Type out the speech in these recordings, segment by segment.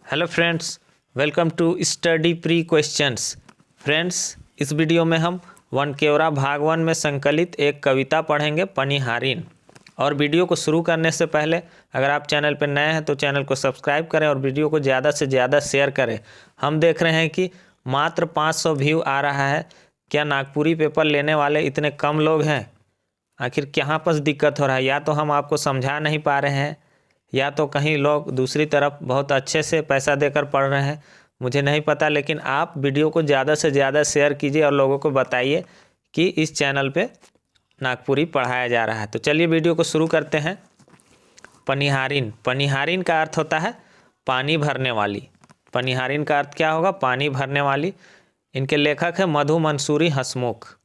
Hello friends, welcome to study pre questions. Friends, इस video में हम वनकेवरा भाग 1 में संकलित एक कविता पढ़ेंगे, पनिहारीन। और वीडियो को शुरू करने से पहले अगर आप चैनल पर नए हैं तो चैनल को सब्सक्राइब करें और वीडियो को ज़्यादा से ज़्यादा शेयर करें। हम देख रहे हैं कि मात्र 500 व्यू आ रहा है। क्या नागपुरी पेपर लेने वाले इतने कम लोग हैं? आखिर कहाँ पर दिक्कत हो रहा है? या तो हम आपको समझा नहीं पा रहे हैं या तो कहीं लोग दूसरी तरफ बहुत अच्छे से पैसा देकर पढ़ रहे हैं, मुझे नहीं पता। लेकिन आप वीडियो को ज़्यादा से ज़्यादा शेयर कीजिए और लोगों को बताइए कि इस चैनल पे नागपुरी पढ़ाया जा रहा है। तो चलिए वीडियो को शुरू करते हैं। पनिहारीन। पनिहारीन का अर्थ होता है पानी भरने वाली। पनिहारीन का अर्थ क्या होगा? पानी भरने वाली। इनके लेखक है मधु मंसूरी हंसमुख।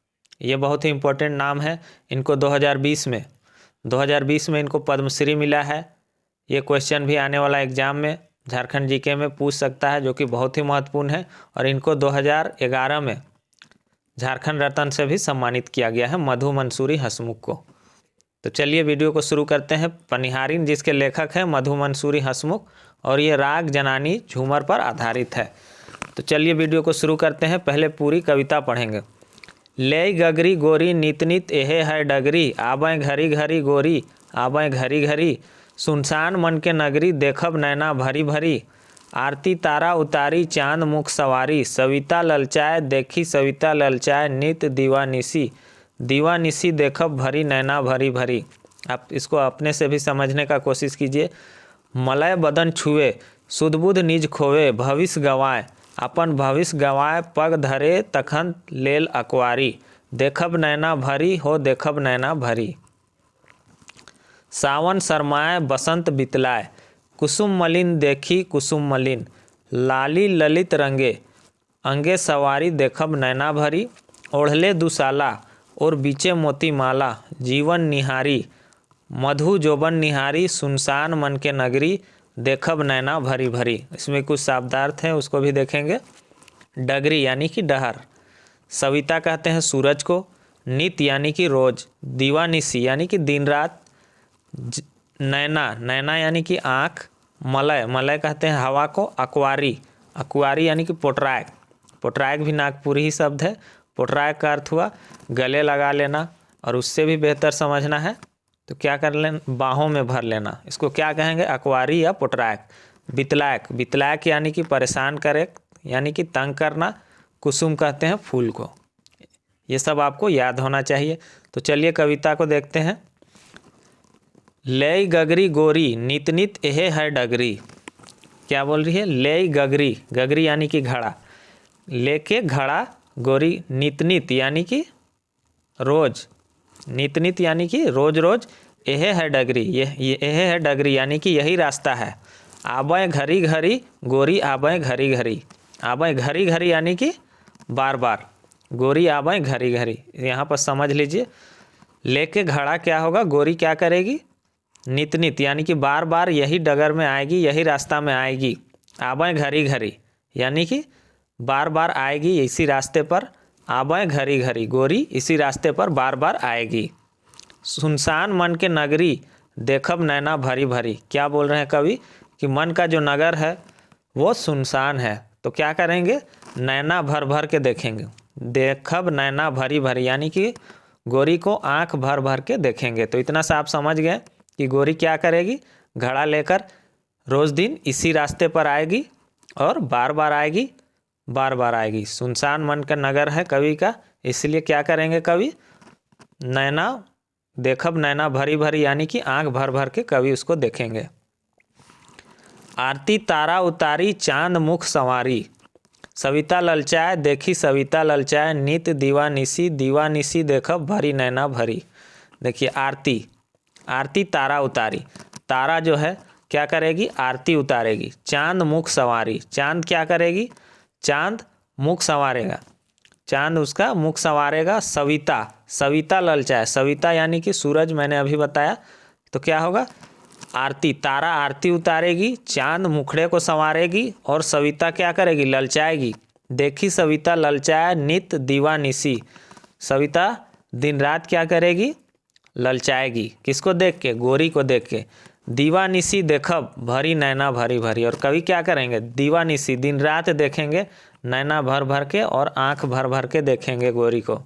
ये बहुत ही इम्पोर्टेंट नाम है। इनको 2020 में इनको पद्मश्री मिला है। ये क्वेश्चन भी आने वाला एग्जाम में झारखंड जीके में पूछ सकता है, जो कि बहुत ही महत्वपूर्ण है। और इनको 2011 में झारखंड रत्न से भी सम्मानित किया गया है, मधु मंसूरी हंसमुख को। तो चलिए वीडियो को शुरू करते हैं। पनिहारीन जिसके लेखक हैं मधु मंसूरी हंसमुख, और ये राग जनानी झूमर पर आधारित है। तो चलिए वीडियो को शुरू करते हैं। पहले पूरी कविता पढ़ेंगे। ले गगरी गोरी नित नित एहे है डगरी, आबें घरी घरी गोरी आबें घरी घरी, सुनसान मन के नगरी देखब नैना भरी भरी, आरती तारा उतारी चांद मुख सवारी, सविता ललचाए देखी सविता ललचाए, नित दीवानिसी दीवानिसी देखब भरी नैना भरी भरी। आप इसको अपने से भी समझने का कोशिश कीजिए। मलय बदन छुए सुधबुध निज खोवे, भविष्य गवाए अपन भविष्य गवाए, पग धरे तखन लेल अकवारी, देखब नैना भरी हो देखब नैना भरी। सावन शर्माए बसंत बितलाए, कुसुम मलिन देखी कुसुम मलिन, लाली ललित रंगे अंगे सवारी देखब नैना भरी, ओढ़ले दुशाला और बीचे मोती माला, जीवन निहारी मधु जोबन निहारी, सुनसान मन के नगरी देखब नैना भरी भरी। इसमें कुछ शब्दार्थ हैं, उसको भी देखेंगे। डगरी यानी कि डहर, सविता कहते हैं सूरज को, नित यानी कि रोज, दीवानिसी यानी कि दिन रात, नैना नैना यानी कि आँख, मलय मलय कहते हैं हवा को, अकवारी अकवारी यानी कि पोटरायक, पोटरायक भी नागपुरी ही शब्द है। पोटरायक का अर्थ हुआ गले लगा लेना, और उससे भी बेहतर समझना है तो क्या कर लेना, बाहों में भर लेना। इसको क्या कहेंगे? अकवारी या पोटरायक। बितलायक, बितलायक यानी कि परेशान करे यानी कि तंग करना। कुसुम कहते हैं फूल को। ये सब आपको याद होना चाहिए। तो चलिए कविता को देखते हैं। ले गगरी गोरी नित नित एहे है डगरी। क्या बोल रही है? ले गगरी, गगरी यानी कि घड़ा, लेके घड़ा गोरी, नित नित यानी कि रोज, नित नित यानी कि रोज रोज, एहे है डगरी ये एहे है डगरी यानी कि यही रास्ता है, आबें घरी घरी गोरी आबें घरी घरी, आबें घरी घरी यानी कि बार बार, गोरी आबें घरी घरी। यहाँ पर समझ लीजिए, लेके घड़ा क्या होगा? गोरी क्या करेगी? नित नित यानी कि बार बार यही डगर में आएगी, यही रास्ता में आएगी। आबें घरी घरी यानी कि बार बार आएगी इसी रास्ते पर, आबें घरी घरी गोरी इसी रास्ते पर बार बार आएगी। सुनसान मन के नगरी देखब नैना भरी भरी। क्या बोल रहे हैं कवि? कि मन का जो नगर है वो सुनसान है, तो क्या करेंगे? नैना भर भर के देखेंगे। देखब नैना भरी भरी यानी कि गोरी को आंख भर भर के देखेंगे। तो इतना सा आप समझ गए कि गोरी क्या करेगी? घड़ा लेकर रोज दिन इसी रास्ते पर आएगी और बार बार आएगी, बार बार आएगी। सुनसान मन का नगर है कवि का, इसलिए क्या करेंगे कवि? नैना देखब नैना भरी भरी यानी कि आंख भर भर के कवि उसको देखेंगे। आरती तारा उतारी चांद मुख संवारी, सविता ललचाए देखी सविता ललचाए, नित दीवानिसी दीवानिसी देखब भरी नैना भरी। देखिए आरती, आरती तारा उतारी, तारा जो है क्या करेगी? आरती उतारेगी। चांद मुख संवारी, चांद क्या करेगी? चांद मुख संवारेगा, चांद उसका मुख संवारेगा। सविता, सविता ललचाए, सविता यानी कि सूरज, मैंने अभी बताया। तो क्या होगा? आरती, तारा आरती उतारेगी, चांद मुखड़े को संवारेगी, और सविता क्या करेगी? ललचाएगी। देखी सविता ललचाए नित दीवानिसी, सविता दिन रात क्या करेगी? ललचाएगी। किसको देख के? गोरी को देख के। दीवानिसी देखब भरी नैना भरी भरी। और कवि क्या करेंगे, दीवानिसी दिन रात देखेंगे नैना भर भर के और आँख भर भर के देखेंगे गोरी को।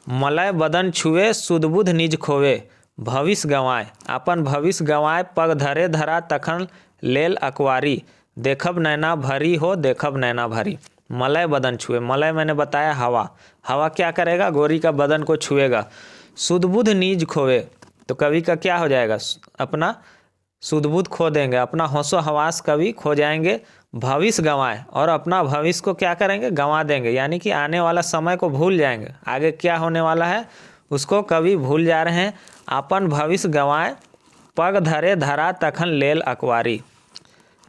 मलय बदन छुए सुध बुध निज खोवे, भविष्य गंवाए अपन भविष्य गंवाए, पग धरे धरा तखन लेल अकवारी, देखब नैना भरी हो देखब नैना भरी। मलय बदन छुए, मलय मैंने बताया हवा, हवा क्या करेगा, गोरी का बदन को छुएगा। सुध बुध नीज खोवे, तो कवि का क्या हो जाएगा, अपना सुध बुध खो देंगे, अपना होशो हवास कवि खो जाएंगे। भविष्य गंवाए, और अपना भविष्य को क्या करेंगे, गंवा देंगे, यानी कि आने वाला समय को भूल जाएंगे, आगे क्या होने वाला है उसको कवि भूल जा रहे हैं। अपन भविष्य गंवाए पग धरे धरा तखन लेल अकवारी,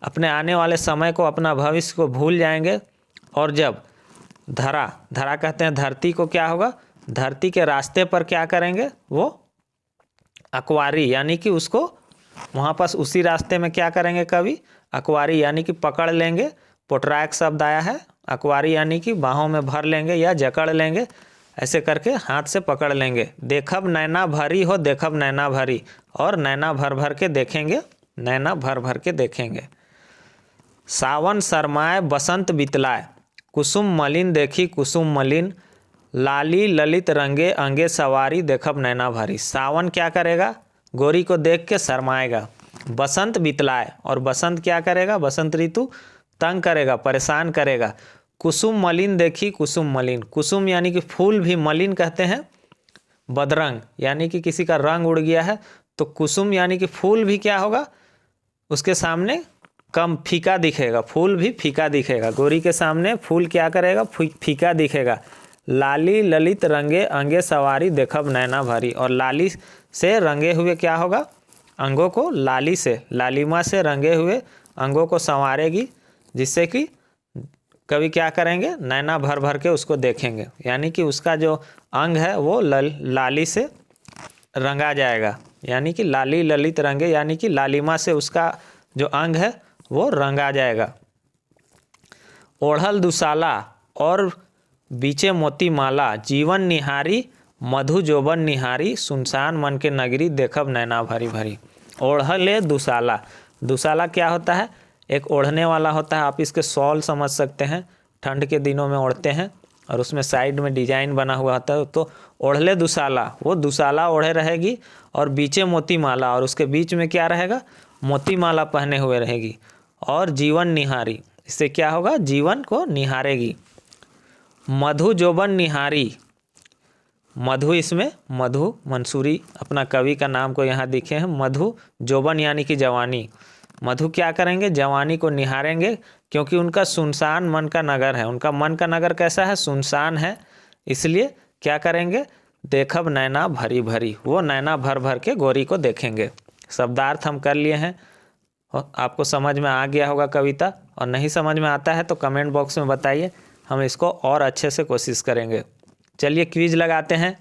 अपने आने वाले समय को अपना भविष्य को भूल जाएंगे। और जब धरा, धरा कहते हैं धरती को, क्या होगा, धरती के रास्ते पर क्या करेंगे, वो अकवारी, यानी कि उसको वहाँ पास उसी रास्ते में क्या करेंगे कवि, अकवारी यानी कि पकड़ लेंगे। पोटरायक शब्द आया है, अकवारी यानी कि बाहों में भर लेंगे या जकड़ लेंगे, ऐसे करके हाथ से पकड़ लेंगे। देखब नैना भरी हो देखब नैना भरी, और नैना भर भर के देखेंगे, नैना भर भर के देखेंगे। सावन शर्माए बसंत बितलाए, कुसुम मलिन देखी कुसुम मलिन, लाली ललित रंगे अंगे सवारी, देखब नैना भरी। सावन क्या करेगा, गोरी को देख के शर्माएगा। बसंत बितलाए, और बसंत क्या करेगा, बसंत ऋतु तंग करेगा, परेशान करेगा। कुसुम मलिन देखी कुसुम मलिन, कुसुम यानी कि फूल भी मलिन कहते हैं बदरंग, यानी कि किसी का रंग उड़ गया है, तो कुसुम यानी कि फूल भी क्या होगा, उसके सामने कम फीका दिखेगा, फूल भी फीका दिखेगा। गोरी के सामने फूल क्या करेगा, फीका दिखेगा। लाली ललित रंगे अंगे सवारी, देखब नैना भरी, और लाली से रंगे हुए क्या होगा, अंगों को लाली से, लालिमा से रंगे हुए अंगों को संवारेगी, जिससे कि कवि क्या करेंगे, नैना भर भर के उसको देखेंगे, यानी कि उसका जो अंग है वो लाली से रंगा जाएगा, यानी कि लाली ललित रंगे, यानी कि लालिमा से उसका जो अंग है वो रंगा जाएगा। ओढ़ल दुशाला और बीचे मोती माला, जीवन निहारी मधु जोबन निहारी, सुनसान मन के नगरी, देखब नैना भरी भरी। ओढ़ले दुशाला, दुशाला क्या होता है, एक ओढ़ने वाला होता है, आप इसके शॉल समझ सकते हैं, ठंड के दिनों में ओढ़ते हैं, और उसमें साइड में डिजाइन बना हुआ होता है, तो ओढ़ले दुशाला, वो दुशाला ओढ़े रहेगी, और बीचे मोती माला, और उसके बीच में क्या रहेगा, मोती माला पहने हुए रहेगी। और जीवन निहारी, इससे क्या होगा, जीवन को निहारेगी। मधु जोबन निहारी, मधु, इसमें मधु मंसूरी अपना कवि का नाम को यहाँ दिखे हैं। मधु जोबन यानी कि जवानी, मधु क्या करेंगे, जवानी को निहारेंगे, क्योंकि उनका सुनसान मन का नगर है, उनका मन का नगर कैसा है, सुनसान है, इसलिए क्या करेंगे, देखब नैना भरी भरी, वो नैना भर भर के गोरी को देखेंगे। शब्दार्थ हम कर लिए हैं, आपको समझ में आ गया होगा कविता, और नहीं समझ में आता है तो कमेंट बॉक्स में बताइए, हम इसको और अच्छे से कोशिश करेंगे। चलिए क्विज लगाते हैं।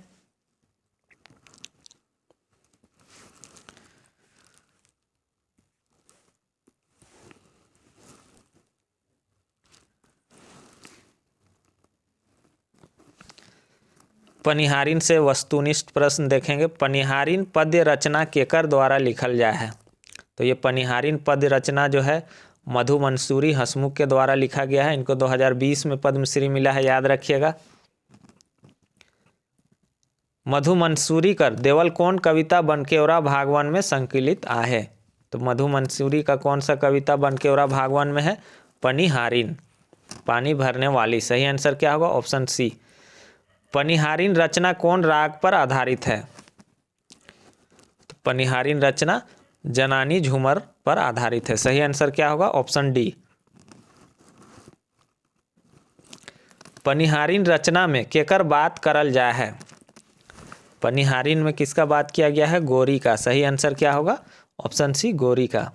पनिहारिन से वस्तुनिष्ठ प्रश्न देखेंगे। पनिहारिन पद्य रचना केकर द्वारा लिखल जाए है, तो ये पनिहारिन पद्य रचना जो है मधु मंसूरी हंसमुख के द्वारा लिखा गया है। इनको 2020 में पद्मश्री मिला है, याद रखिएगा। मधु मंसूरी कर देवल कौन कविता बनकेवरा भागवन में संकलित आहे, तो मधु मंसूरी का कौन सा कविता बनकेवरा भागवन में है, पनिहारिन, पानी भरने वाली। सही आंसर क्या होगा, ऑप्शन सी। पनिहारिन रचना कौन राग पर आधारित है, तो पनिहारिन रचना जनानी झूमर पर आधारित है। सही आंसर क्या होगा, ऑप्शन डी। पनिहारिन रचना में केकर बात करल जाए है, पनिहारिन में किसका बात किया गया है, गोरी का। सही आंसर क्या होगा, ऑप्शन सी, गोरी का।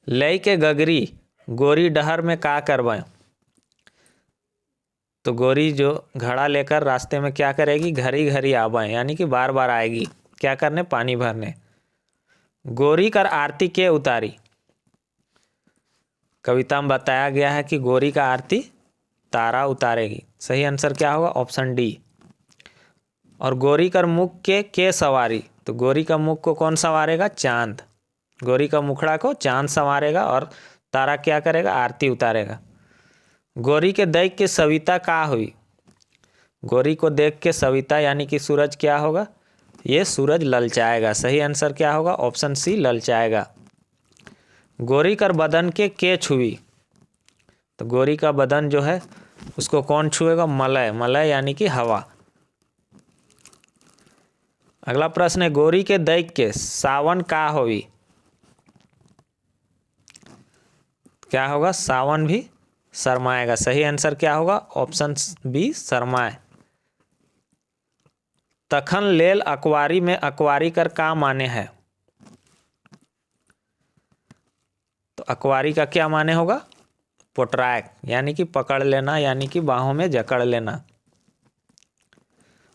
लय के गगरी गोरी डहर में का करवाएं, तो गोरी जो घड़ा लेकर रास्ते में क्या करेगी, घरी घरी आवाएं, यानी कि बार बार आएगी, क्या करने, पानी भरने। गोरी कर आरती के उतारी, कविता में बताया गया है कि गोरी का आरती तारा उतारेगी। सही आंसर क्या होगा, ऑप्शन डी। और गोरी कर मुख के सवारी, तो गोरी का मुख को कौन संवारेगा? चांद। गोरी का मुखड़ा को चांद संवारेगा और तारा क्या करेगा? आरती उतारेगा। गोरी के देख के सविता का हुई? गोरी को देख के सविता यानी कि सूरज क्या होगा? ये सूरज ललचाएगा। सही आंसर क्या होगा? ऑप्शन सी, ललचाएगा। गोरी कर बदन के छुई? तो गोरी का बदन जो है उसको कौन छुएगा? मलय। मलय यानी कि हवा। अगला प्रश्न है, गोरी के देख के सावन का होई? क्या होगा? सावन भी शर्माएगा। सही आंसर क्या होगा? ऑप्शन बी, शर्माए। तखन लेल अकवारी में अकवारी कर का माने है? तो अकवारी का क्या माने होगा? पोटराय यानी कि पकड़ लेना, यानी कि बाहों में जकड़ लेना।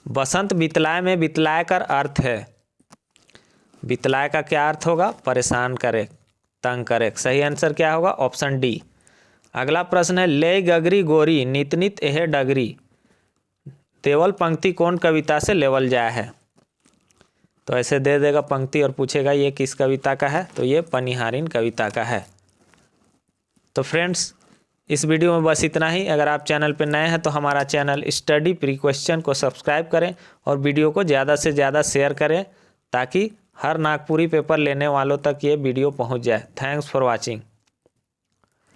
बसंत बितलाए में बितलाए कर अर्थ है? बितलाए का क्या अर्थ होगा? परेशान करे, तंग करे। सही आंसर क्या होगा? Option D. अगला प्रश्न है, ले गगरी गोरी नित नित एहे डगरी, तेवल पंक्ति कौन कविता से लेवल जाए है? तो ऐसे दे देगा पंक्ति और पूछेगा ये किस कविता का है? तो ये पनिहारिन कविता का है। तो फ्रेंड्स, इस वीडियो में बस इतना ही। अगर आप चैनल पर नए हैं तो हमारा चैनल स्टडी प्री क्वेश्चन को सब्सक्राइब करें और वीडियो को ज़्यादा से ज़्यादा शेयर करें ताकि हर नागपुरी पेपर लेने वालों तक ये वीडियो पहुंच जाए। Thanks for watching.